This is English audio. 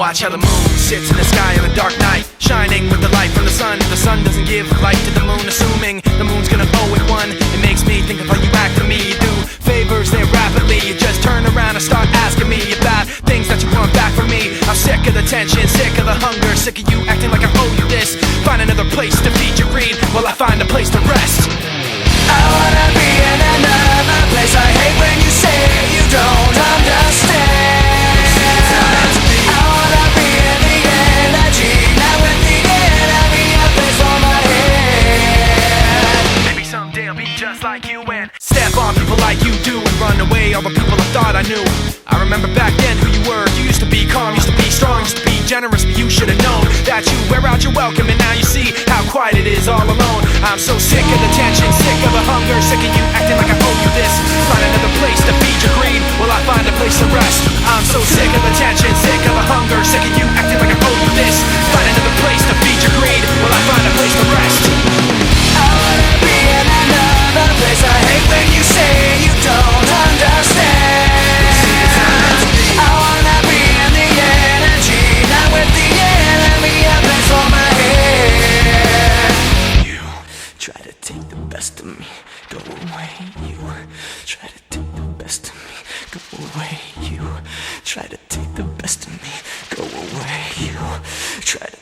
watch how the moon sits in the sky on a dark night, shining with the light from the sun. The sun doesn't give light to the moon, assuming the moon's gonna owe it one. It makes me think of how you act to me. You do favors there rapidly, you just turn around and start asking me about things that you want back from me. I'm sick of the tension, sick of the hunger, sick of you acting like I owe you this. Find another place to feed your greed while I find a place to rest. I wanna be in another place. I hate when you say you don't understand. I wanna be in the energy, not with the enemy, a place for my head. Maybe someday I'll be just like you and step on people like you do and run away all the people I thought I knew. I remember back then who you were. You used to be calm, used to be strong, used to be generous, but you should have known that you wear out your welcome, and now you see how quiet it is all alone. I'm so sick of the tension, sick of the hunger, sick of you acting like I owe you this. Find another place to feed your greed while I find a place to rest. I'm so sick of the tension, sick of the hunger, sick of you acting like I owe you this. Find another place to feed your greed while I find a place to rest. I wanna be in another place. I hate when you say you don't understand. I wanna be in the energy, not with the enemy, a place for my head. You try to take the best of me, go away. You try to take the best of me, go away. You try to take the best of me, go away. You try to